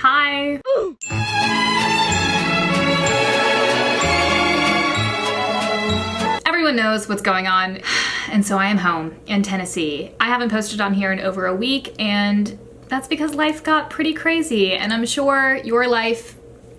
Hi. Everyone knows what's going on, and so I am home in Tennessee. I haven't posted on here in over a week, and that's because life got pretty crazy, and I'm sure your life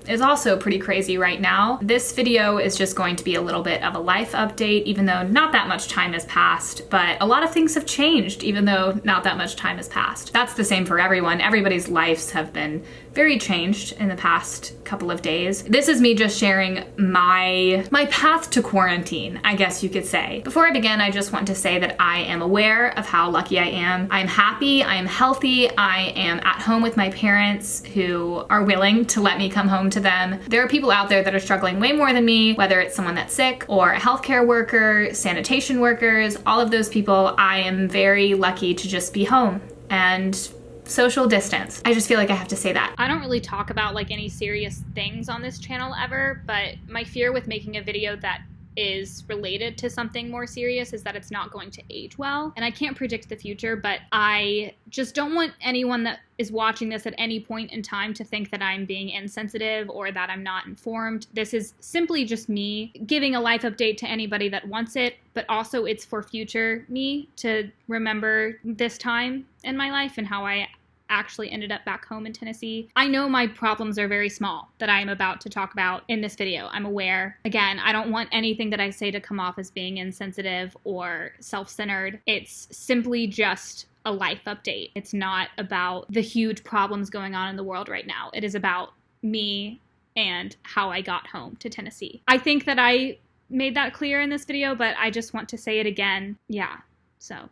is also pretty crazy right now. This video is just going to be a little bit of a life update, even though not that much time has passed, but a lot of things have changed, even though not that much time has passed. That's the same for everyone. Everybody's lives have been very changed in the past couple of days. This is me just sharing my path to quarantine, I guess you could say. Before I begin, I just want to say that I am aware of how lucky I am. I'm happy, I am healthy, I am at home with my parents who are willing to let me come home to them. There are people out there that are struggling way more than me, whether it's someone that's sick or a healthcare worker, sanitation workers, all of those people. I am very lucky to just be home and social distance. I just feel like I have to say that. I don't really talk about like any serious things on this channel ever, but my fear with making a video that is related to something more serious is that it's not going to age well. And I can't predict the future, but I just don't want anyone that is watching this at any point in time to think that I'm being insensitive or that I'm not informed. This is simply just me giving a life update to anybody that wants it, but also it's for future me to remember this time in my life and how I actually ended up back home in Tennessee. I know my problems are very small that I am about to talk about in this video. I'm aware. Again, I don't want anything that I say to come off as being insensitive or self-centered. It's simply just a life update. It's not about the huge problems going on in the world right now. It is about me and how I got home to Tennessee. I think that I made that clear in this video, but I just want to say it again. Yeah, so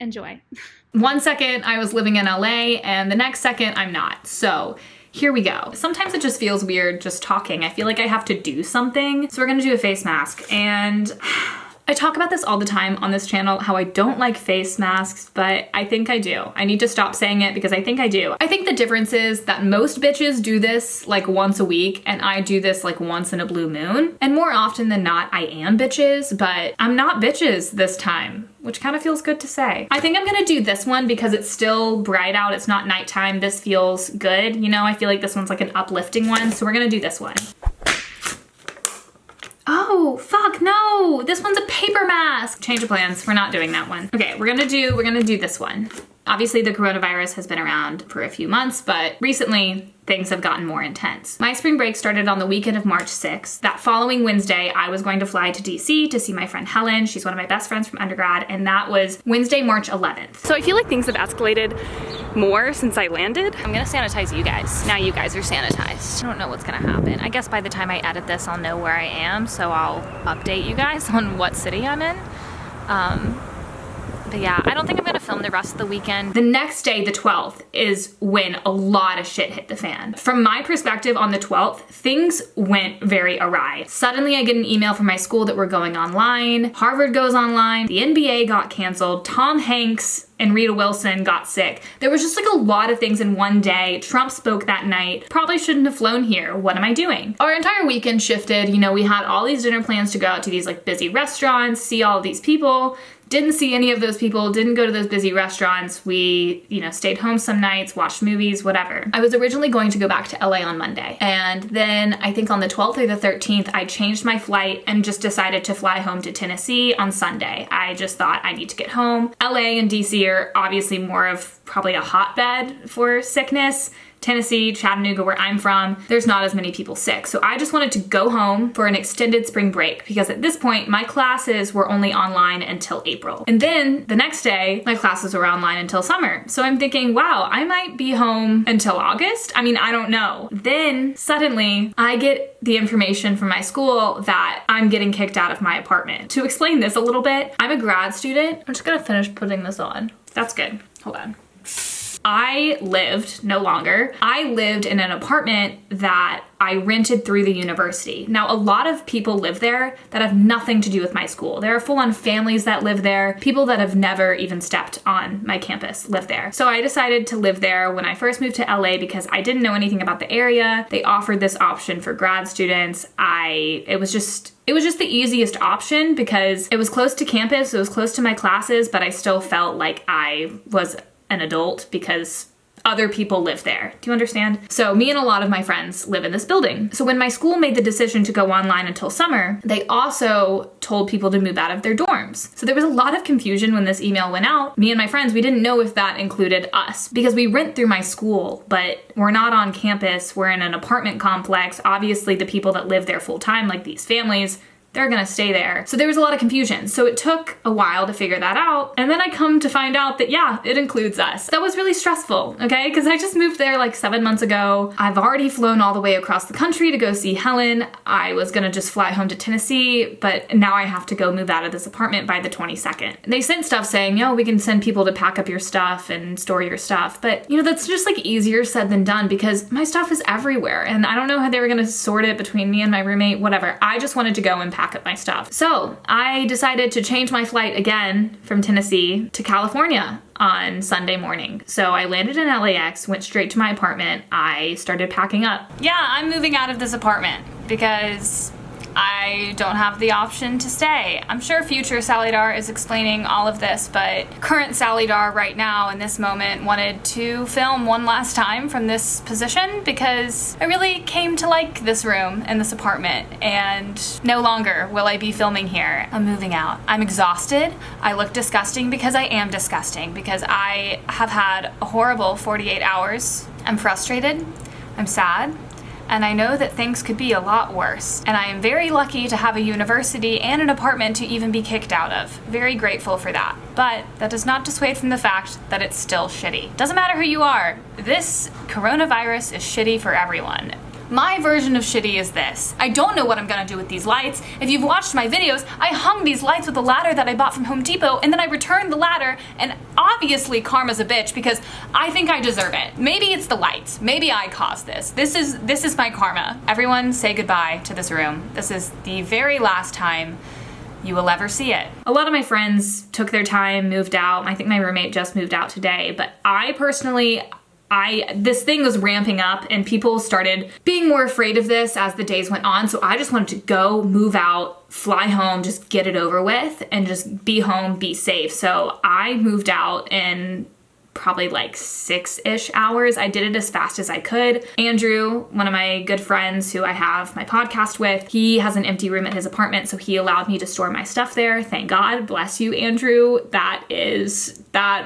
enjoy. One second I was living in LA and the next second I'm not. So here we go. Sometimes it just feels weird just talking. I feel like I have to do something. So we're gonna do a face mask, and I talk about this all the time on this channel, how I don't like face masks, but I think I do. I need to stop saying it because I think I do. I think the difference is that most bitches do this like once a week and I do this like once in a blue moon. And more often than not, I am bitches, but I'm not bitches this time, which kind of feels good to say. I think I'm gonna do this one because it's still bright out, it's not nighttime. This feels good. You know, I feel like this one's like an uplifting one, so we're gonna do this one. Oh, fuck, no. This one's a paper mask. Change of plans, we're not doing that one. Okay, we're gonna do this one. Obviously the coronavirus has been around for a few months, but recently things have gotten more intense. My spring break started on the weekend of March 6th. That following Wednesday, I was going to fly to DC to see my friend Helen. She's one of my best friends from undergrad, and that was Wednesday, March 11th. So I feel like things have escalated more since I landed. I'm gonna sanitize you guys. Now you guys are sanitized. I don't know what's gonna happen. I guess by the time I edit this, I'll know where I am, so I'll update you guys on what city I'm in. But yeah, I don't think I'm gonna film the rest of the weekend. The next day, the 12th, is when a lot of shit hit the fan. From my perspective on the 12th, things went very awry. Suddenly I get an email from my school that we're going online, Harvard goes online, the NBA got canceled, Tom Hanks and Rita Wilson got sick. There was just like a lot of things in one day. Trump spoke that night. Probably shouldn't have flown here. What am I doing? Our entire weekend shifted. You know, we had all these dinner plans to go out to these like busy restaurants, see all of these people. Didn't see any of those people, didn't go to those busy restaurants. We, you know, stayed home some nights, watched movies, whatever. I was originally going to go back to LA on Monday. And then I think on the 12th or the 13th, I changed my flight and just decided to fly home to Tennessee on Sunday. I just thought I need to get home. LA and DC are obviously more of probably a hotbed for sickness. Tennessee, Chattanooga, where I'm from, there's not as many people sick. So I just wanted to go home for an extended spring break because at this point, my classes were only online until April. And then the next day, my classes were online until summer. So I'm thinking, wow, I might be home until August. I mean, I don't know. Then suddenly I get the information from my school that I'm getting kicked out of my apartment. To explain this a little bit, I'm a grad student. I'm just gonna finish putting this on. That's good. Hold on. I lived in an apartment that I rented through the university. Now, a lot of people live there that have nothing to do with my school. There are full-on families that live there. People that have never even stepped on my campus live there. So I decided to live there when I first moved to LA because I didn't know anything about the area. They offered this option for grad students. It was just the easiest option because it was close to campus, it was close to my classes, but I still felt like I was an adult because other people live there. Do you understand? So me and a lot of my friends live in this building. So when my school made the decision to go online until summer, they also told people to move out of their dorms. So there was a lot of confusion when this email went out. Me and my friends, we didn't know if that included us because we rent through my school, but we're not on campus. We're in an apartment complex. Obviously the people that live there full time, like these families, they're gonna stay there. So there was a lot of confusion. So it took a while to figure that out. And then I come to find out that, yeah, it includes us. That was really stressful, okay? Because I just moved there like 7 months ago. I've already flown all the way across the country to go see Helen. I was gonna just fly home to Tennessee, but now I have to go move out of this apartment by the 22nd. They sent stuff saying, yo, we can send people to pack up your stuff and store your stuff. But you know, that's just like easier said than done because my stuff is everywhere. And I don't know how they were gonna sort it between me and my roommate, whatever. I just wanted to go and pack up my stuff. So I decided to change my flight again from Tennessee to California on Sunday morning. So I landed in LAX, went straight to my apartment. I started packing up. Yeah, I'm moving out of this apartment because I don't have the option to stay. I'm sure future Sally Darr is explaining all of this, but current Sally Darr right now in this moment wanted to film one last time from this position because I really came to like this room and this apartment, and no longer will I be filming here. I'm moving out. I'm exhausted. I look disgusting because I am disgusting because I have had a horrible 48 hours. I'm frustrated. I'm sad. And I know that things could be a lot worse. And I am very lucky to have a university and an apartment to even be kicked out of. Very grateful for that. But that does not dissuade from the fact that it's still shitty. Doesn't matter who you are, this coronavirus is shitty for everyone. My version of shitty is this. I don't know what I'm gonna do with these lights. If you've watched my videos, I hung these lights with a ladder that I bought from Home Depot, and then I returned the ladder, and obviously karma's a bitch because I think I deserve it. Maybe it's the lights. Maybe I caused this. This is my karma. Everyone say goodbye to this room. This is the very last time you will ever see it. A lot of my friends took their time, moved out. I think my roommate just moved out today, but I personally, this thing was ramping up and people started being more afraid of this as the days went on. So I just wanted to go, move out, fly home, just get it over with and just be home, be safe. So I moved out in probably like 6-ish hours. I did it as fast as I could. Andrew, one of my good friends who I have my podcast with, he has an empty room at his apartment, so he allowed me to store my stuff there. Thank God. Bless you, Andrew. That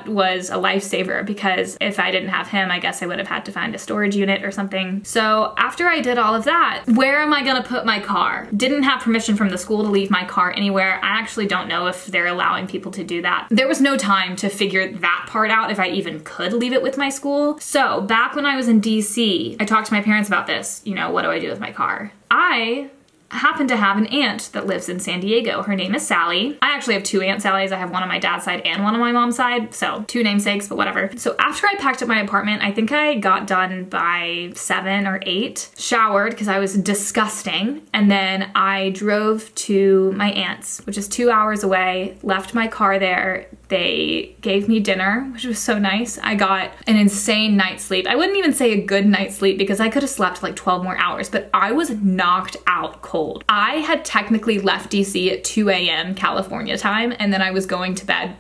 was a lifesaver because if I didn't have him, I guess I would have had to find a storage unit or something. So after I did all of that, where am I gonna put my car? Didn't have permission from the school to leave my car anywhere. I actually don't know if they're allowing people to do that. There was no time to figure that part out if I even could leave it with my school. So back when I was in DC, I talked to my parents about this. You know, what do I do with my car? I happen to have an aunt that lives in San Diego. Her name is Sally. I actually have 2 Aunt Sallys. I have one on my dad's side and one on my mom's side. So 2 namesakes, but whatever. So after I packed up my apartment, I think I got done by 7 or 8, showered because I was disgusting. And then I drove to my aunt's, which is 2 hours away, left my car there. They gave me dinner, which was so nice. I got an insane night's sleep. I wouldn't even say a good night's sleep because I could have slept like 12 more hours, but I was knocked out cold. I had technically left DC at 2 a.m. California time, and then I was going to bed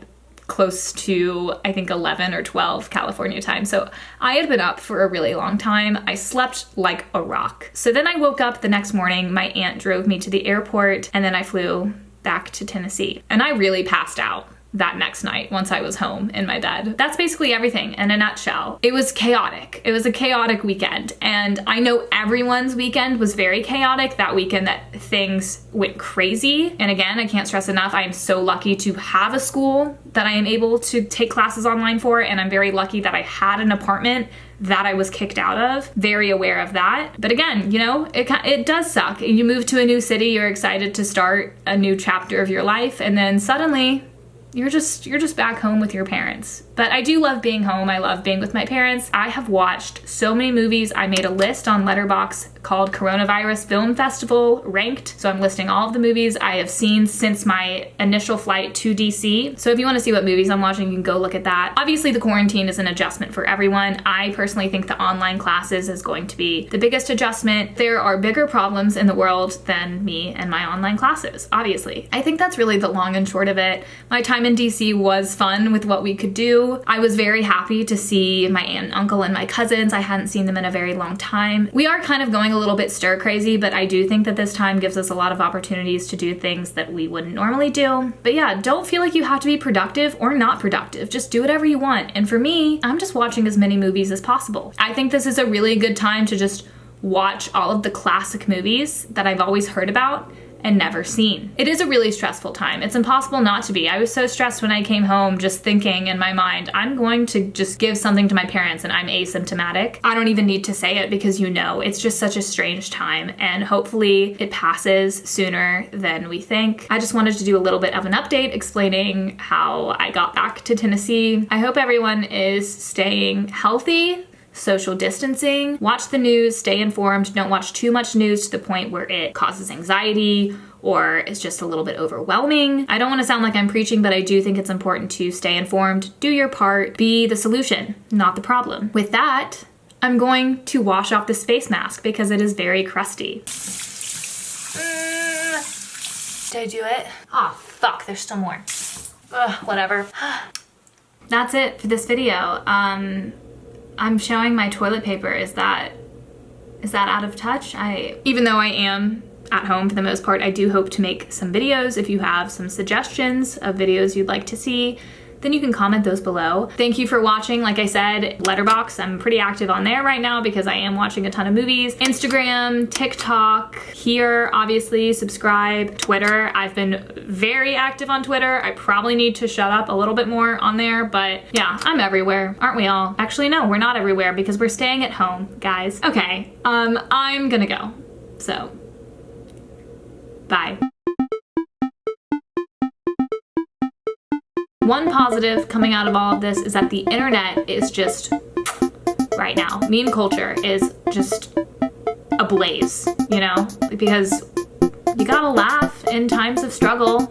close to, I think, 11 or 12 California time. So I had been up for a really long time. I slept like a rock. So then I woke up the next morning, my aunt drove me to the airport, and then I flew back to Tennessee. And I really passed out that next night once I was home in my bed. That's basically everything in a nutshell. It was chaotic. It was a chaotic weekend. And I know everyone's weekend was very chaotic that weekend, that things went crazy. And again, I can't stress enough, I am so lucky to have a school that I am able to take classes online for. And I'm very lucky that I had an apartment that I was kicked out of. Very aware of that. But again, you know, it does suck. You move to a new city, you're excited to start a new chapter of your life, and then suddenly you're just back home with your parents. But I do love being home. I love being with my parents. I have watched so many movies. I made a list on Letterboxd called Coronavirus Film Festival Ranked. So I'm listing all of the movies I have seen since my initial flight to DC. So if you want to see what movies I'm watching, you can go look at that. Obviously, the quarantine is an adjustment for everyone. I personally think the online classes is going to be the biggest adjustment. There are bigger problems in the world than me and my online classes, obviously. I think that's really the long and short of it. My time time in DC was fun with what we could do. I was very happy to see my aunt and uncle and my cousins. I hadn't seen them in a very long time. We are kind of going a little bit stir crazy, but I do think that this time gives us a lot of opportunities to do things that we wouldn't normally do. But yeah, don't feel like you have to be productive or not productive. Just do whatever you want. And for me, I'm just watching as many movies as possible. I think this is a really good time to just watch all of the classic movies that I've always heard about and never seen. It is a really stressful time. It's impossible not to be. I was so stressed when I came home just thinking in my mind, I'm going to just give something to my parents and I'm asymptomatic. I don't even need to say it because you know, it's just such a strange time and hopefully it passes sooner than we think. I just wanted to do a little bit of an update explaining how I got back to Tennessee. I hope everyone is staying healthy, social distancing, watch the news, stay informed, don't watch too much news to the point where it causes anxiety or is just a little bit overwhelming. I don't want to sound like I'm preaching, but I do think it's important to stay informed, do your part, be the solution, not the problem. With that, I'm going to wash off this face mask because it is very crusty. Did I do it? Oh, fuck, there's still more. Ugh, whatever. That's it for this video. I'm showing my toilet paper. Is that out of touch? Even though I am at home for the most part, I do hope to make some videos. If you have some suggestions of videos you'd like to see, then you can comment those below. Thank you for watching. Like I said, letterboxd, I'm pretty active on there right now because I am watching a ton of movies. Instagram, TikTok, here, obviously, subscribe. Twitter, I've been very active on Twitter. I probably need to shut up a little bit more on there, but yeah, I'm everywhere. Aren't we all? Actually, no, we're not everywhere because we're staying at home, guys. Okay, I'm gonna go, so bye. One positive coming out of all of this is that the internet is just, right now, meme culture is just ablaze, you know? Because you gotta laugh in times of struggle.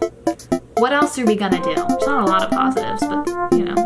What else are we gonna do? There's not a lot of positives, but, you know.